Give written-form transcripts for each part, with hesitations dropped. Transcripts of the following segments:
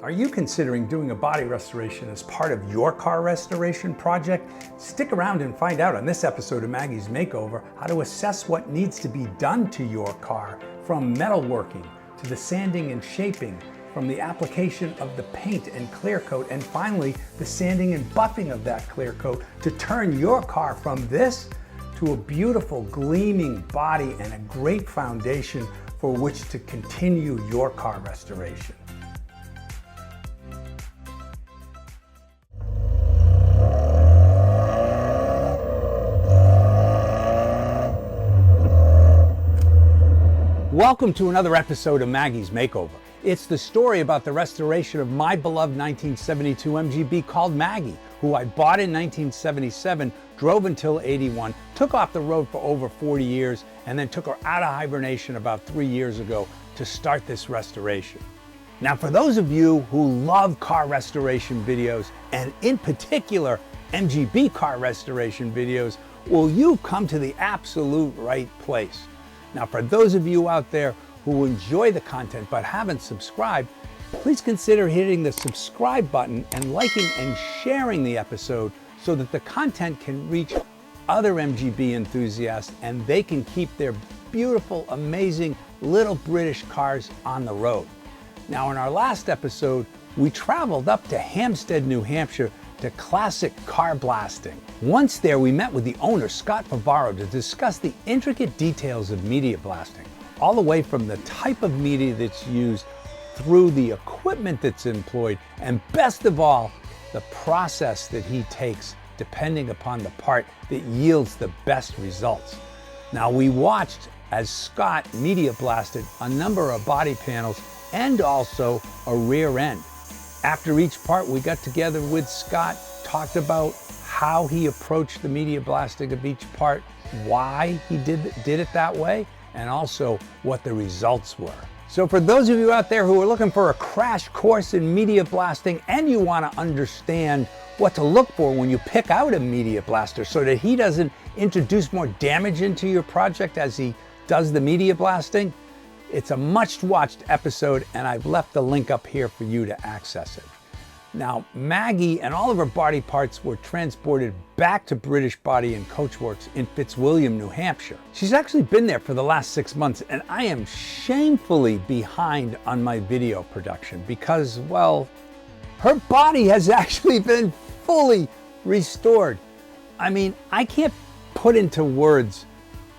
Are you considering doing a body restoration as part of your car restoration project? Stick around and find out on this episode of Maggie's Makeover how to assess what needs to be done to your car, from metalworking to the sanding and shaping, from the application of the paint and clear coat, and finally the sanding and buffing of that clear coat to turn your car from this to a beautiful gleaming body and a great foundation for which to continue your car restoration. Welcome to another episode of Maggie's Makeover. It's the story about the restoration of my beloved 1972 MGB called Maggie, who I bought in 1977, drove until 81, took off the road for over 40 years, and then took her out of hibernation about 3 years ago to start this restoration. Now, for those of you who love car restoration videos, and in particular MGB car restoration videos, well, you've come to the absolute right place. Now, for those of you out there who enjoy the content but haven't subscribed, please consider hitting the subscribe button and liking and sharing the episode so that the content can reach other MGB enthusiasts and they can keep their beautiful, amazing little British cars on the road. Now, in our last episode, we traveled up to Hampstead, New Hampshire to classic car blasting. Once there, we met with the owner, Scott Favaro, to discuss the intricate details of media blasting, all the way from the type of media that's used through the equipment that's employed, and best of all, the process that he takes depending upon the part that yields the best results. Now, we watched as Scott media blasted a number of body panels and also a rear end. After each part, we got together with Scott, talked about how he approached the media blasting of each part, why he did it that way, and also what the results were. So for those of you out there who are looking for a crash course in media blasting and you want to understand what to look for when you pick out a media blaster so that he doesn't introduce more damage into your project as he does the media blasting, it's a much-watched episode, and I've left the link up here for you to access it. Now, Maggie and all of her body parts were transported back to British Body Coachworks in Fitzwilliam, New Hampshire. She's actually been there for the last 6 months, and I am shamefully behind on my video production because, well, her body has actually been fully restored. I mean, I can't put into words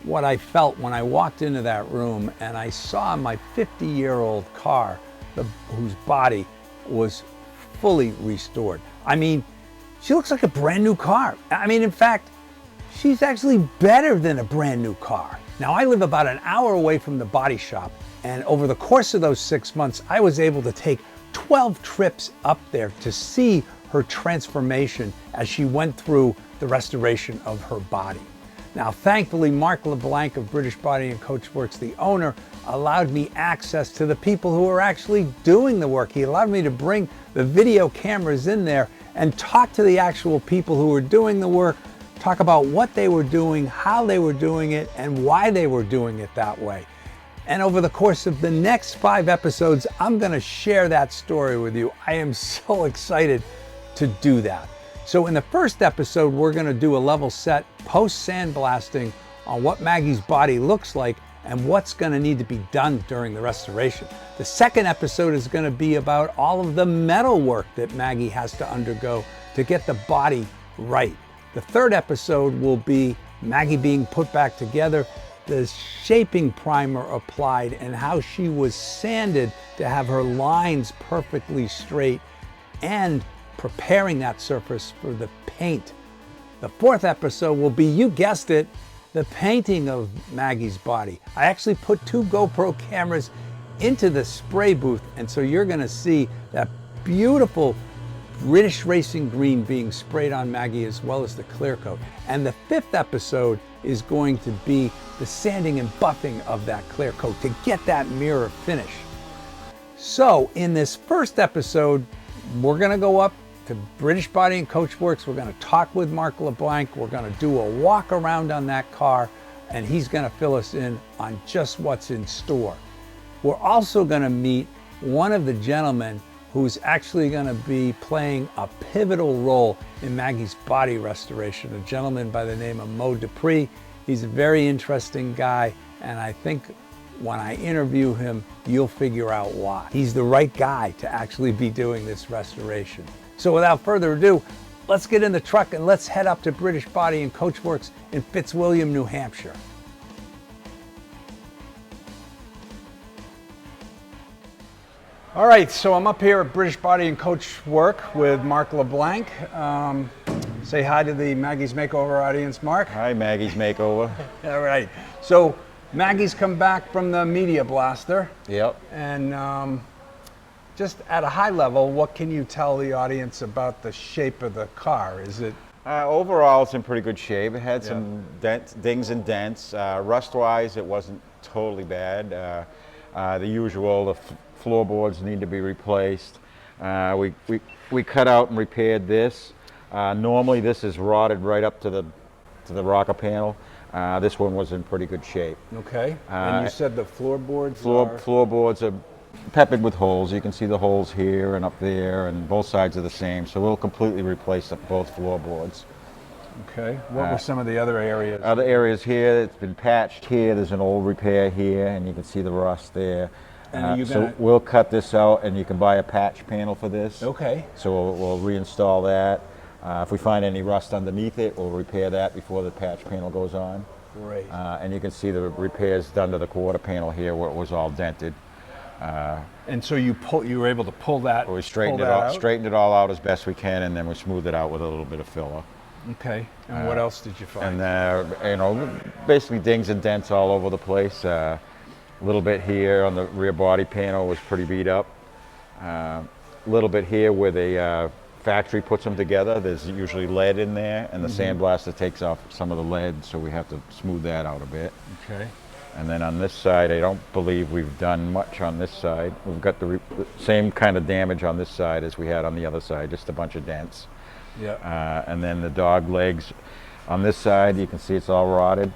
what I felt when I walked into that room and I saw my 50-year-old car, whose body was fully restored. I mean, she looks like a brand new car. I mean, in fact, she's actually better than a brand new car. Now, I live about an hour away from the body shop, and over the course of those 6 months, I was able to take 12 trips up there to see her transformation as she went through the restoration of her body. Now, thankfully, Mark LeBlanc of British Body Coachworks, the owner, allowed me access to the people who are actually doing the work. He allowed me to bring the video cameras in there and talk to the actual people who were doing the work, talk about what they were doing, how they were doing it, and why they were doing it that way. And over the course of the next 5 episodes, I'm going to share that story with you. I am so excited to do that. So in the first episode, we're going to do a level set post-sandblasting on what Maggie's body looks like and what's going to need to be done during the restoration. The second episode is going to be about all of the metal work that Maggie has to undergo to get the body right. The third episode will be Maggie being put back together, the shaping primer applied, and how she was sanded to have her lines perfectly straight, and preparing that surface for the paint. The fourth episode will be, you guessed it, the painting of Maggie's body. I actually put 2 GoPro cameras into the spray booth, and so you're going to see that beautiful British racing green being sprayed on Maggie, as well as the clear coat. And the 5th episode is going to be the sanding and buffing of that clear coat to get that mirror finish. So in this first episode, we're going to go up to British Body Coachworks. We're going to talk with Mark LeBlanc. We're going to do a walk around on that car, and he's going to fill us in on just what's in store. We're also going to meet one of the gentlemen who's actually going to be playing a pivotal role in Maggie's body restoration, a gentleman by the name of Moe DuPuis. He's a very interesting guy, and I think when I interview him, you'll figure out why. He's the right guy to actually be doing this restoration. So without further ado, let's get in the truck and let's head up to British Body Coachworks in Fitzwilliam, New Hampshire. All right, so I'm up here at British Body Coachworks with Mark LeBlanc. Say hi to the Maggie's Makeover audience, Mark. Hi, Maggie's Makeover. All right, so Maggie's come back from the media blaster. Yep. And just at a high level, what can you tell the audience about the shape of the car? Is it? Overall, it's in pretty good shape. It had some dings and dents. Rust-wise, it wasn't totally bad. The usual, the floorboards need to be replaced. We cut out and repaired this. Normally, this is rotted right up to the rocker panel. This one was in pretty good shape. Okay. And you said the floorboards floorboards are peppered with holes. You can see the holes here and up there, and both sides are the same. So we'll completely replace both floorboards. Okay. What were some of the other areas? Other areas here, it's been patched here. There's an old repair here, and you can see the rust there. So we'll cut this out, and you can buy a patch panel for this. Okay. So we'll reinstall that. If we find any rust underneath it, we'll repair that before the patch panel goes on. Great. And you can see the repairs done to the quarter panel here where it was all dented. And so you were able to pull that. We straightened it all out as best we can, and then we smoothed it out with a little bit of filler. Okay. And what else did you find? And basically dings and dents all over the place. A little bit here on the rear body panel was pretty beat up. A little bit here where the factory puts them together. There's usually lead in there, and the sandblaster takes off some of the lead, so we have to smooth that out a bit. Okay. And then on this side, I don't believe we've done much on this side. We've got the same kind of damage on this side as we had on the other side, just a bunch of dents. Yeah. And then the dog legs on this side, you can see it's all rotted.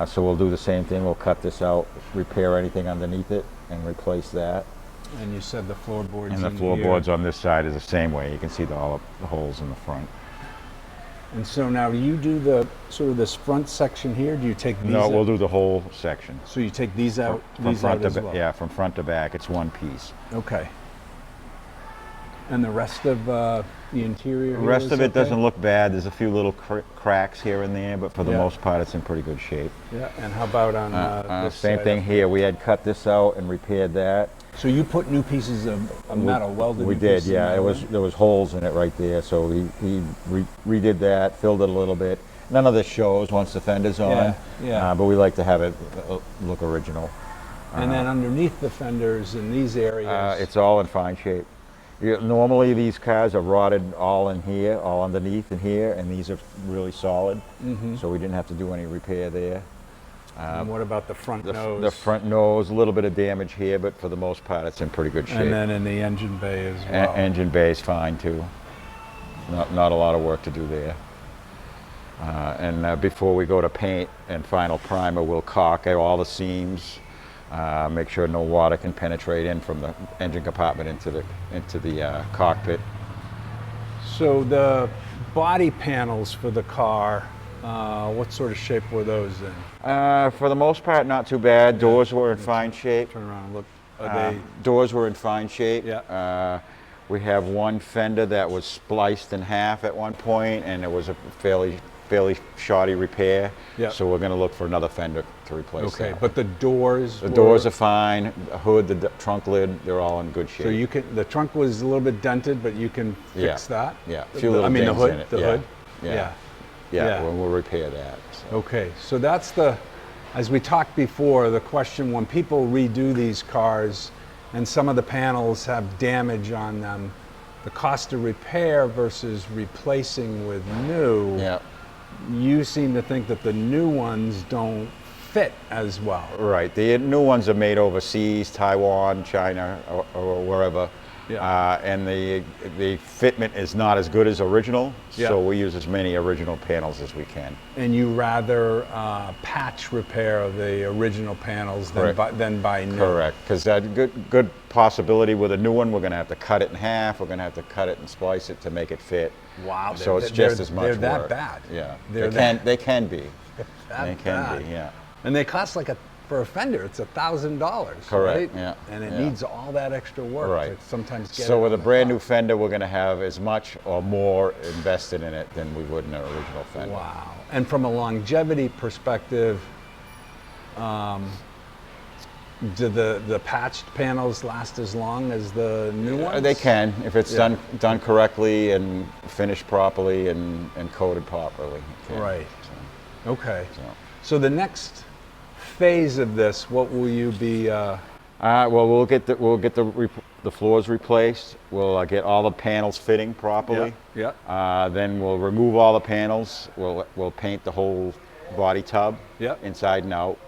So we'll do the same thing. We'll cut this out, repair anything underneath it, and replace that. And you said the floorboards. And the floorboards on this side is the same way. You can see all the holes in the front. And so now, do you do the sort of this front section here? Do you take these? No, we'll do the whole section. So you take these out, from front to back. Yeah, from front to back. It's one piece. Okay. And the rest of the interior? The rest of it doesn't look bad. There's a few little cracks here and there, but for the most part, it's in pretty good shape. Yeah. And how about on this same side thing here. We had cut this out and repaired that. So you put new pieces of metal welded? We did, yeah. There was holes in it right there, so we redid that, filled it a little bit. None of this shows once the fender's on, but we like to have it look original. And then underneath the fenders in these areas? It's all in fine shape. Normally these cars are rotted all in here, all underneath in here, and these are really solid, so we didn't have to do any repair there. And what about the front nose? The front nose, a little bit of damage here, but for the most part, it's in pretty good shape. And then in the engine bay as well. Engine bay is fine too. Not a lot of work to do there. And before we go to paint and final primer, we'll caulk all the seams, make sure no water can penetrate in from the engine compartment into the cockpit. So the body panels for the car, what sort of shape were those in? For the most part, not too bad. Doors were in fine shape. Turn around and look. Doors were in fine shape. Yeah. We have one fender that was spliced in half at one point, and it was a fairly shoddy repair. Yeah. So we're going to look for another fender to replace. Okay, that. but the doors. The doors are fine. The hood, the trunk lid, they're all in good shape. So you can. The trunk was a little bit dented, but you can fix that. Yeah. A few little the dings hood. in it. The hood. Yeah. We'll repair that. So. Okay, so that's as we talked before, the question when people redo these cars and some of the panels have damage on them, the cost of repair versus replacing with new, you seem to think that the new ones don't fit as well. Right, the new ones are made overseas, Taiwan, China, or wherever. and the fitment is not as good as original, so we use as many original panels as we can. And you rather patch repair the original panels than buy new? Correct, because that good possibility with a new one, we're going to have to cut it in half, we're going to have to cut it and splice it to make it fit. Wow, so it's just as much work. They're that bad? Yeah, they can be. They can be, yeah. And they cost like for a fender, it's $1,000. Correct. Right? Yeah. And it needs all that extra work to sometimes get. So with a brand new fender, we're going to have as much or more invested in it than we would in an original fender. Wow. And from a longevity perspective, do the patched panels last as long as the new ones? They can, if it's done correctly and finished properly and coated properly. Right. So. Okay. So the next phase of this, what will you be? Well, we'll get the floors replaced. We'll get all the panels fitting properly. Then we'll remove all the panels. We'll paint the whole body tub inside and out.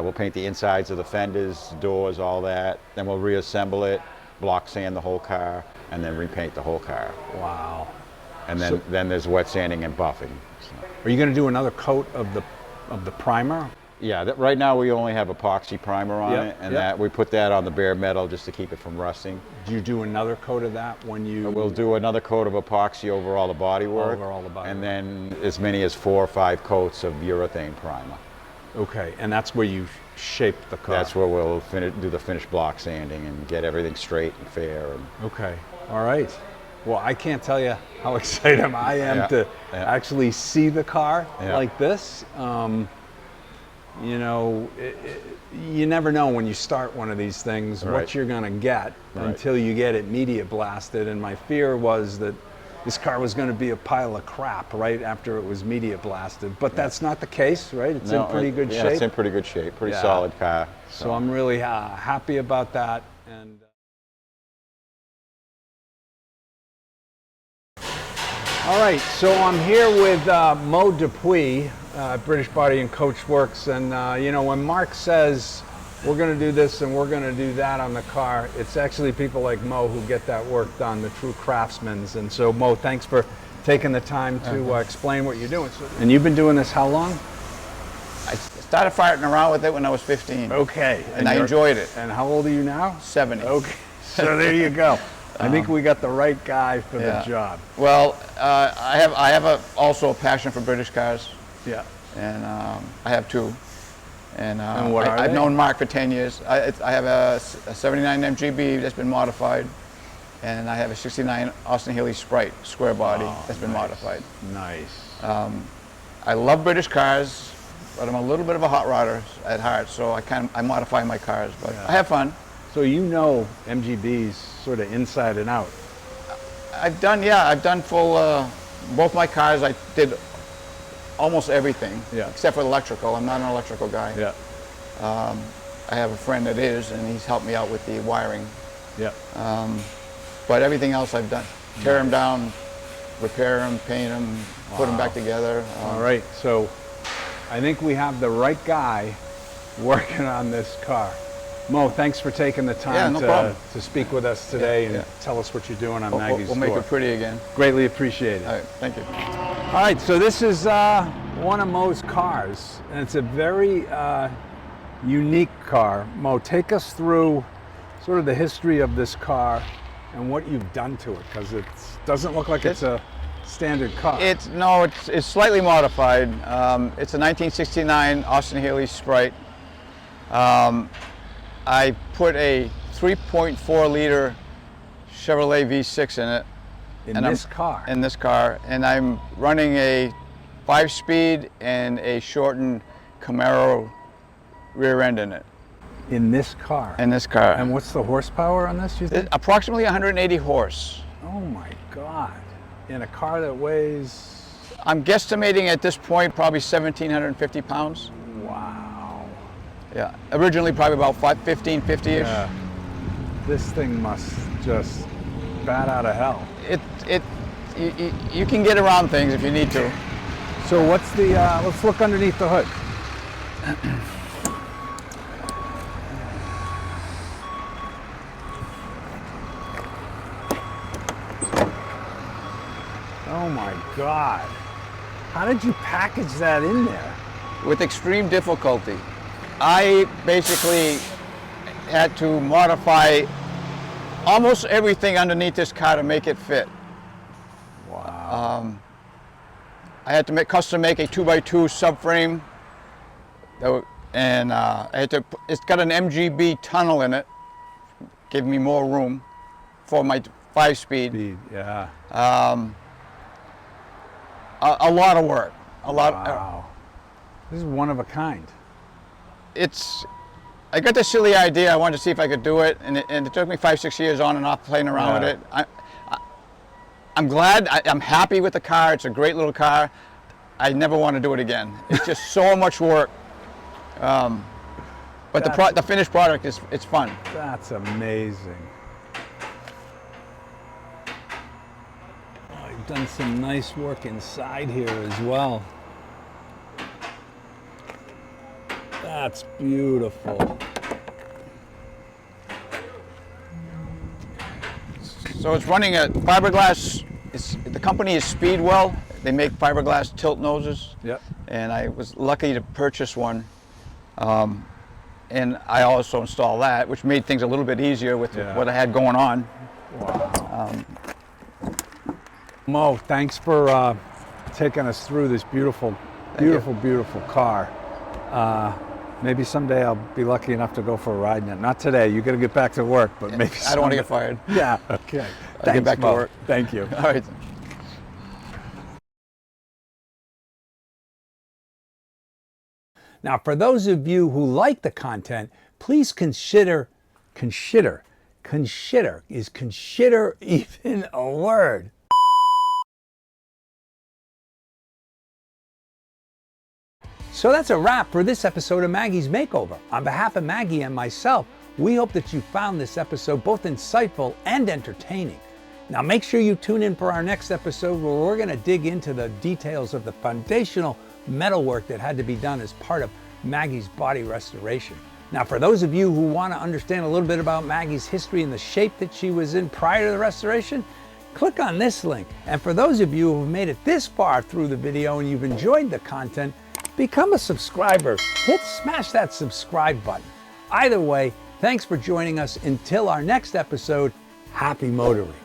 We'll paint the insides of the fenders, doors, all that. Then we'll reassemble it, block sand the whole car, and then repaint the whole car. Wow. And then there's wet sanding and buffing. So. Are you going to do another coat of the primer? Yeah, right now we only have epoxy primer on it, and that we put that on the bare metal just to keep it from rusting. Do you do another coat of that when you? We'll do another coat of epoxy over all the bodywork, and then as many as 4 or 5 coats of urethane primer. Okay, and that's where you shape the car. That's where we'll do the finished block sanding and get everything straight and fair. Okay, all right. Well, I can't tell you how excited I am to actually see the car like this. You know, you never know when you start one of these things what you're going to get until you get it media blasted. And my fear was that this car was going to be a pile of crap right after it was media blasted. But that's not the case, right? It's in pretty good shape. Yeah, it's in pretty good shape. Pretty solid car. So I'm really happy about that. And all right, so I'm here with Moe DuPuis, British Body Coachworks, and you know, when Mark says we're going to do this and we're going to do that on the car, it's actually people like Moe who get that work done, the true craftsmen. And so, Moe, thanks for taking the time to explain what you're doing. And you've been doing this how long? I started farting around with it when I was 15. Okay. And I enjoyed it. And how old are you now? 70. Okay, so there you go. I think we got the right guy for the job. Well, I have also a passion for British cars. Yeah. And I have 2. And what are I've they? known Mark for 10 years. I have a 79 MGB that's been modified, and I have a 69 Austin Healey Sprite square body that's been modified. Nice. I love British cars, but I'm a little bit of a hot rodder at heart, so I modify my cars, but I have fun. So you know MGBs sort of inside and out. I've done full, both my cars I did almost everything, except for electrical. I'm not an electrical guy. Yeah. I have a friend that is, and he's helped me out with the wiring. Yeah. But everything else I've done. Tear them down, repair them, paint them, put them back together. All right, so I think we have the right guy working on this car. Moe, thanks for taking the time to speak with us today and tell us what you're doing on Maggie's We'll make it pretty again. Greatly appreciated. All right, thank you. All right, so this is one of Moe's cars, and it's a very unique car. Moe, take us through sort of the history of this car and what you've done to it, because it doesn't look like it's a standard car. It's slightly modified. It's a 1969 Austin Healey Sprite. I put a 3.4 liter Chevrolet V6 in it. In this car, and I'm running a 5-speed and a shortened Camaro rear end in it. In this car? In this car. And what's the horsepower on this, you think? Approximately 180 horse. Oh my God. In a car that weighs? I'm guesstimating at this point probably 1,750 pounds. Wow. Yeah, originally probably about 1550-ish. Yeah. This thing must just bat out of hell. You can get around things if you need to. So what's the, let's look underneath the hood. Oh my God. How did you package that in there? With extreme difficulty. I basically had to modify almost everything underneath this car to make it fit. Wow. I had to custom make a 2x2 subframe, and it's got an MGB tunnel in it, gave me more room for my 5-speed. Yeah. A lot of work. Wow. This is one of a kind. I got this silly idea. I wanted to see if I could do it, and it took me 5-6 years on and off playing around with it. I'm glad. I'm happy with the car. It's a great little car. I never want to do it again. It's just so much work. But the finished product it's fun. That's amazing. Oh, you've done some nice work inside here as well. That's beautiful. So it's running a fiberglass. The company is Speedwell. They make fiberglass tilt noses. Yep. And I was lucky to purchase one. And I also installed that, which made things a little bit easier with what I had going on. Wow. Mo, thanks for taking us through this beautiful car. Maybe someday I'll be lucky enough to go for a ride in it. Not today. You got to get back to work, but maybe someday. I don't want to get fired. Yeah. Okay. I'll get back to work. Thank you. All right. Now, for those of you who like the content, please consider is consider even a word? So that's a wrap for this episode of Maggie's Makeover. On behalf of Maggie and myself, we hope that you found this episode both insightful and entertaining. Now make sure you tune in for our next episode where we're going to dig into the details of the foundational metalwork that had to be done as part of Maggie's body restoration. Now for those of you who want to understand a little bit about Maggie's history and the shape that she was in prior to the restoration, click on this link. And for those of you who have made it this far through the video and you've enjoyed the content, become a subscriber. Smash that subscribe button. Either way, thanks for joining us. Until our next episode, happy motoring.